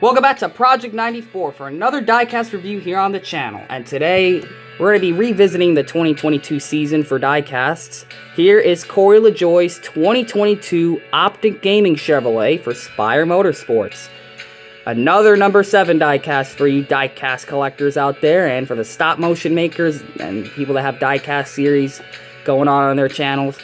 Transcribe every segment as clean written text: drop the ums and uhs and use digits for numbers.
Welcome back to Project 94 for another Diecast review here on the channel. And today, we're going to be revisiting the 2022 season for Diecasts. Here is Corey Lajoie's 2022 Optic Gaming Chevrolet for Spire Motorsports. Another number 7 diecast for you diecast collectors out there, and for the stop motion makers and people that have diecast series going on their channels.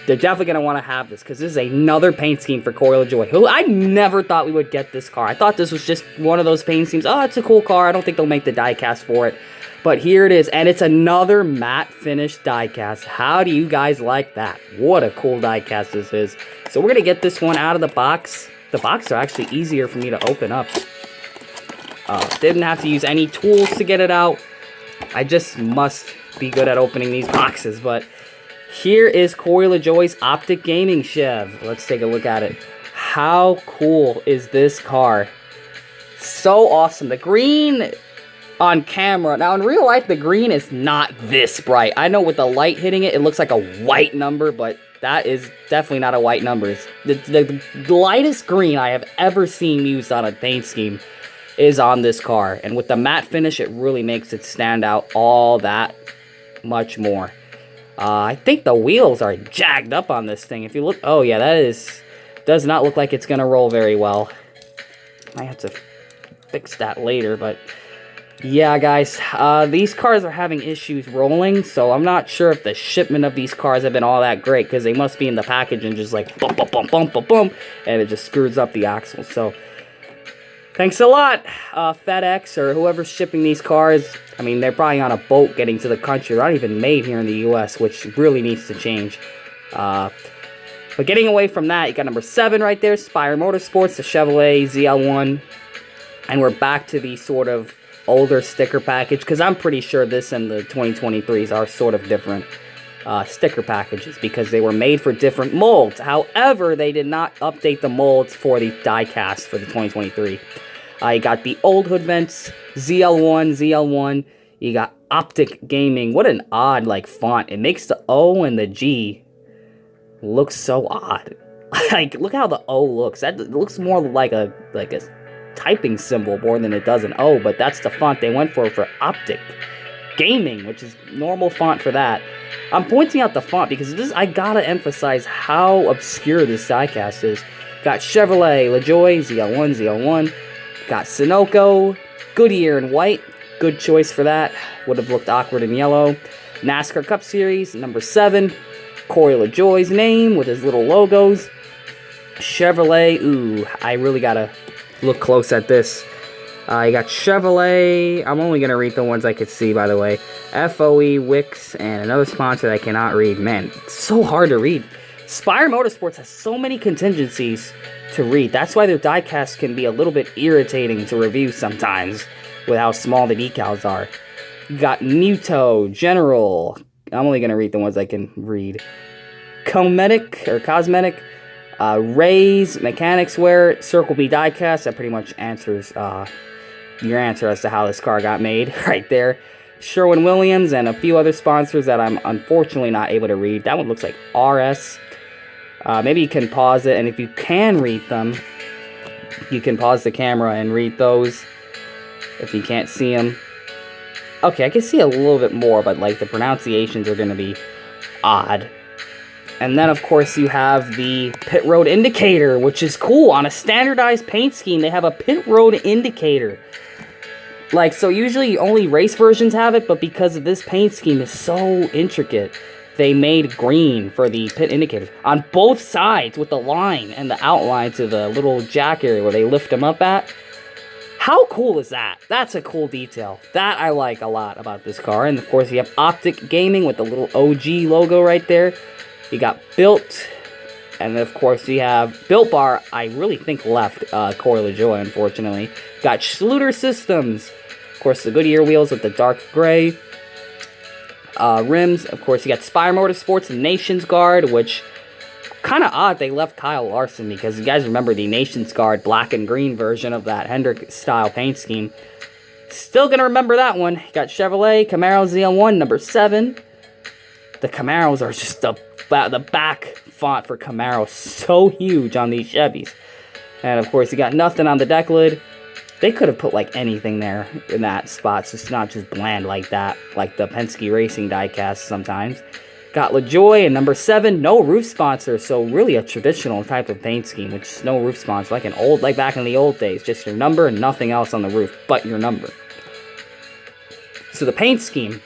They're definitely going to want to have this, because this is another paint scheme for Corey Lajoie, who I never thought we would get this car. I thought this was just one of those paint schemes. Oh, it's a cool car. I don't think they'll make the diecast for it. But here it is, and it's another matte finish diecast. How do you guys like that? What a cool diecast this is. So we're going to get this one out of the box. The boxes are actually easier for me to open up. Didn't have to use any tools to get it out. I just must be good at opening these boxes, but here is Corey Lajoie's Optic Gaming Chev. Let's take a look at it. How cool is this car? So awesome. The green on camera. Now, in real life, the green is not this bright. I know with the light hitting it, it looks like a white number, but that is definitely not a white number. The lightest green I have ever seen used on a paint scheme is on this car. And with the matte finish, it really makes it stand out all that much more. I think the wheels are jagged up on this thing. If you look, oh yeah, does not look like it's gonna roll very well. Might have to fix that later, but yeah, guys, these cars are having issues rolling, so I'm not sure if the shipment of these cars have been all that great, because they must be in the package and just like bump, bump, bump, bump, bump, bump, and it just screws up the axle. So thanks a lot, FedEx or whoever's shipping these cars. I mean, they're probably on a boat getting to the country. They're not even made here in the U.S., which really needs to change. But getting away from that, you got number 7 right there, Spire Motorsports, the Chevrolet ZL1. And we're back to the sort of older sticker package, because I'm pretty sure this and the 2023s are sort of different sticker packages, because they were made for different molds. However, they did not update the molds for the diecast for the 2023. You got the old hood vents, ZL1. You got Optic Gaming. What an odd, like, font. It makes the O and the G look so odd. Like, look how the O looks. That looks more like a typing symbol more than it does an O, but that's the font they went for Optic Gaming, which is normal font for that. I'm pointing out the font because I gotta emphasize how obscure this diecast is. Got Chevrolet, Lajoie, ZL1. Got Sunoco, Goodyear in white. Good choice for that. Would have looked awkward in yellow. NASCAR Cup Series, number 7. Corey Lajoie's name with his little logos. Chevrolet, ooh, I really gotta look close at this. You got Chevrolet. I'm only going to read the ones I could see, by the way. FOE, Wix, and another sponsor that I cannot read. Man, it's so hard to read. Spire Motorsports has so many contingencies to read. That's why their diecast can be a little bit irritating to review sometimes with how small the decals are. You got Muto, General. I'm only going to read the ones I can read. Cosmetic, Rays, Mechanics Wear, Circle B Diecast. That pretty much answers your answer as to how this car got made right there. Sherwin-Williams and a few other sponsors that I'm unfortunately not able to read. That one looks like RS. Maybe you can pause it, and if you can read them, you can pause the camera and read those if you can't see them. Okay, I can see a little bit more, but like the pronunciations are going to be odd. And then, of course, you have the pit road indicator, which is cool. On a standardized paint scheme, they have a pit road indicator. Like, so usually only race versions have it, but because of this paint scheme is so intricate, they made green for the pit indicators. On both sides with the line and the outline to the little jack area where they lift them up at. How cool is that? That's a cool detail. That I like a lot about this car. And, of course, you have Optic Gaming with the little OG logo right there. You got Built, and of course you have Built Bar. I really think left Corey Lajoie, unfortunately. Got Schluter Systems, of course the Goodyear wheels with the dark gray rims. Of course you got Spire Motorsports and Nations Guard, which kind of odd they left Kyle Larson, because you guys remember the Nations Guard black and green version of that Hendrick style paint scheme. Still gonna remember that one. You got Chevrolet, Camaro ZL1, number 7. The Camaros are just the back font for Camaro so huge on these Chevys. And of course you got nothing on the deck lid. They could have put like anything there in that spot, so it's not just bland like that, like the Penske Racing diecast sometimes. Got Lajoie and number 7, no roof sponsor, so really a traditional type of paint scheme, which is no roof sponsor, like back in the old days, just your number and nothing else on the roof but your number. So the paint scheme,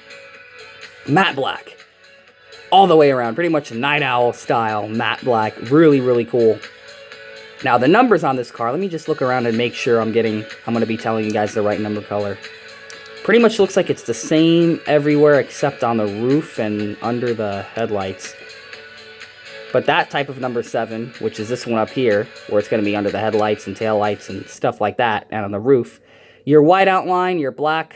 matte black, all the way around, pretty much a Night Owl style matte black, really, really cool. Now, the numbers on this car, let me just look around and make sure I'm going to be telling you guys the right number color. Pretty much looks like it's the same everywhere except on the roof and under the headlights. But that type of number 7, which is this one up here, where it's going to be under the headlights and taillights and stuff like that, and on the roof, your white outline, your black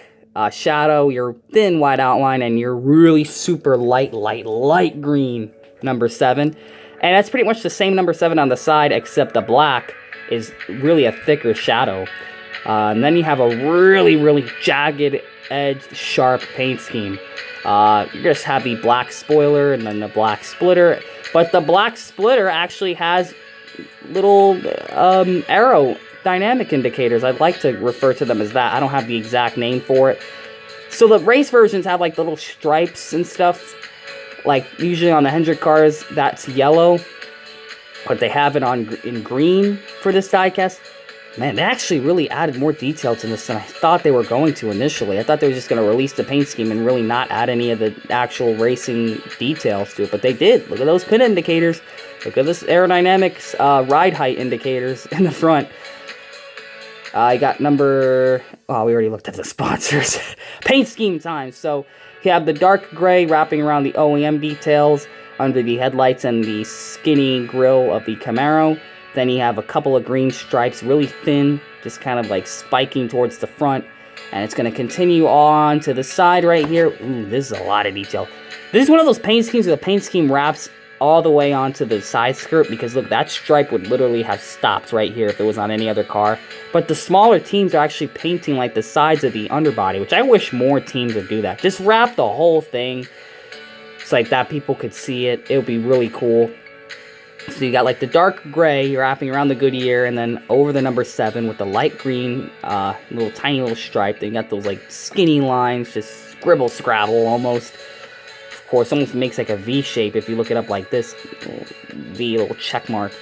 shadow, your thin white outline, and your really super light green number 7. And that's pretty much the same number 7 on the side, except the black is really a thicker shadow. And then you have a really jagged edged, sharp paint scheme. You just have the black spoiler and then the black splitter. But the black splitter actually has little aerodynamic indicators. I'd like to refer to them as that. I don't have the exact name for it. So the race versions have like little stripes and stuff. Like usually on the Hendrick cars, that's yellow, but they have it in green for this diecast. Man, they actually really added more detail to this than I thought they were going to initially. I thought they were just going to release the paint scheme and really not add any of the actual racing details to it, but they did. Look at those pin indicators. Look at this aerodynamics ride height indicators in the front. I got number... Oh, we already looked at the sponsors. Paint scheme time. So you have the dark gray wrapping around the OEM details under the headlights and the skinny grille of the Camaro. Then you have a couple of green stripes, really thin, just kind of like spiking towards the front. And it's going to continue on to the side right here. Ooh, this is a lot of detail. This is one of those paint schemes where the paint scheme wraps all the way onto the side skirt, because look, that stripe would literally have stopped right here if it was on any other car. But the smaller teams are actually painting like the sides of the underbody, which I wish more teams would do that. Just wrap the whole thing so like that people could see it. It would be really cool. So you got like the dark gray wrapping around the Goodyear, and then over the number 7 with the light green tiny little stripe. Then you got those like skinny lines, just scribble scrabble almost. Of course, almost makes like a V shape if you look it up like this. V, little check mark.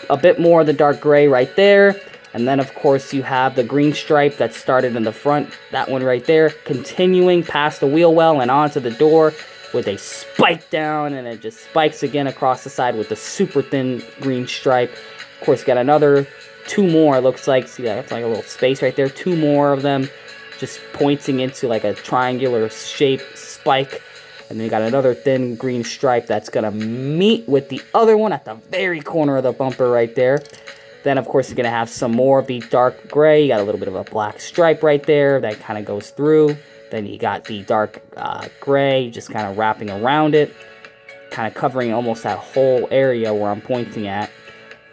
A bit more of the dark gray right there. And then, of course, you have the green stripe that started in the front. That one right there. Continuing past the wheel well and onto the door with a spike down. And it just spikes again across the side with the super thin green stripe. Of course, got another 2 more, it looks like. See that? It's like a little space right there. 2 more of them just pointing into like a triangular shape spike. And then you got another thin green stripe that's going to meet with the other one at the very corner of the bumper right there. Then, of course, you're going to have some more of the dark gray. You got a little bit of a black stripe right there that kind of goes through. Then you got the dark gray just kind of wrapping around it, kind of covering almost that whole area where I'm pointing at.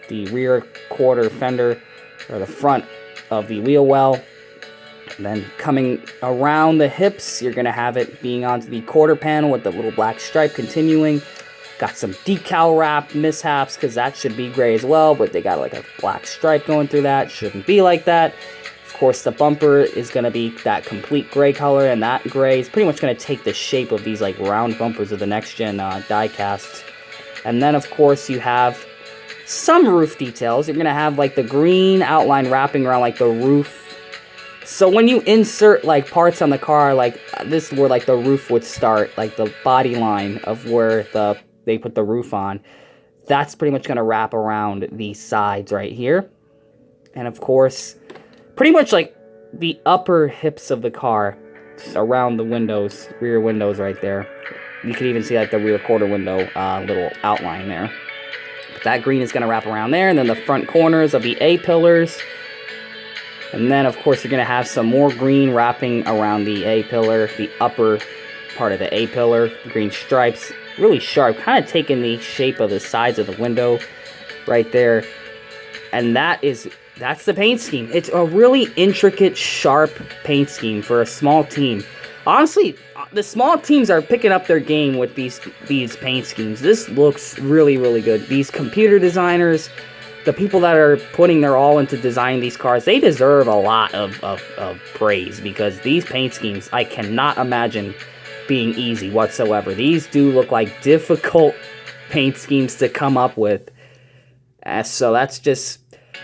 The rear quarter fender, or the front of the wheel well. And then coming around the hips, you're going to have it being onto the quarter panel with the little black stripe continuing. Got some decal wrap mishaps, because that should be gray as well, but they got like a black stripe going through that. Shouldn't be like that. Of course, the bumper is going to be that complete gray color, and that gray is pretty much going to take the shape of these like round bumpers of the next-gen diecasts. And then, of course, you have some roof details. You're going to have like the green outline wrapping around like the roof. So when you insert like parts on the car, like this is where like the roof would start, like the body line of where they put the roof on, that's pretty much going to wrap around the sides right here. And of course, pretty much like the upper hips of the car around the windows, rear windows right there. You can even see like the rear quarter window little outline there. But that green is going to wrap around there, and then the front corners of the A-pillars. And then, of course, you're going to have some more green wrapping around the A-pillar, the upper part of the A-pillar, green stripes, really sharp, kind of taking the shape of the sides of the window right there. And that's the paint scheme. It's a really intricate, sharp paint scheme for a small team. Honestly, the small teams are picking up their game with these paint schemes. This looks really, really good. These computer designers the people that are putting their all into designing these cars, they deserve a lot of praise, because these paint schemes, I cannot imagine being easy whatsoever. These do look like difficult paint schemes to come up with. So that's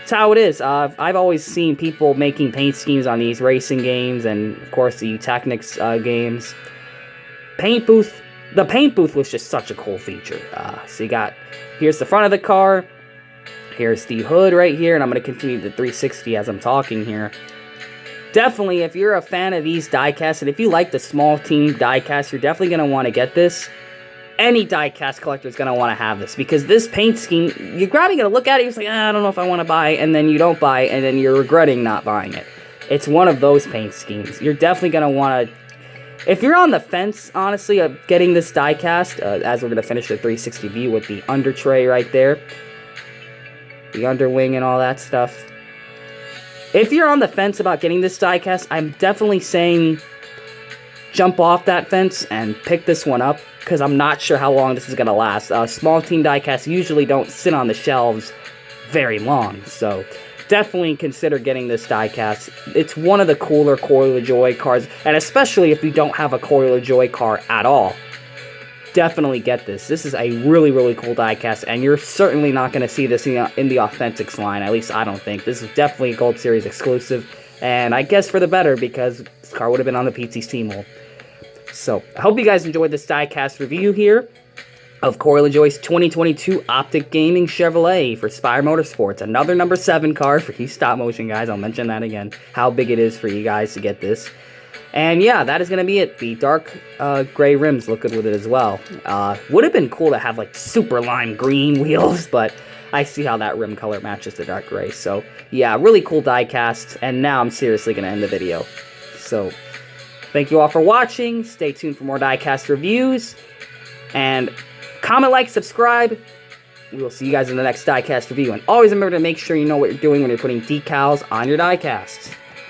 how it is. I've always seen people making paint schemes on these racing games, and of course the Technics games. The paint booth was just such a cool feature. So here's the front of the car. Here's the hood right here, and I'm going to continue the 360 as I'm talking here. Definitely, if you're a fan of these diecasts, and if you like the small team diecast, you're definitely going to want to get this. Any diecast collector is going to want to have this, because this paint scheme, you're grabbing it to look at it, you're like, I don't know if I want to buy it, and then you don't buy it, and then you're regretting not buying it. It's one of those paint schemes. You're definitely going to want to, if you're on the fence, honestly, of getting this diecast, as we're going to finish the 360 view with the under tray right there, the underwing and all that stuff. If you're on the fence about getting this diecast, I'm definitely saying jump off that fence and pick this one up, because I'm not sure how long this is going to last. Small team diecasts usually don't sit on the shelves very long, so definitely consider getting this diecast. It's one of the cooler Corey LaJoie cars, and especially if you don't have a Corey LaJoie car at all, definitely get this. This is a really, really cool diecast, and you're certainly not going to see this in the Authentics line. At least I don't think. This is definitely a Gold Series exclusive, and I guess for the better, because this car would have been on the PTC mold. So, I hope you guys enjoyed this diecast review here of Corey LaJoie's 2022 Optic Gaming Chevrolet for Spire Motorsports. Another number 7 car for you stop motion guys. I'll mention that again, how big it is for you guys to get this. And yeah, that is going to be it. The dark gray rims look good with it as well. Would have been cool to have like super lime green wheels, but I see how that rim color matches the dark gray. So yeah, really cool diecast. And now I'm seriously going to end the video. So thank you all for watching. Stay tuned for more diecast reviews. And comment, like, subscribe. We will see you guys in the next diecast review. And always remember to make sure you know what you're doing when you're putting decals on your diecasts.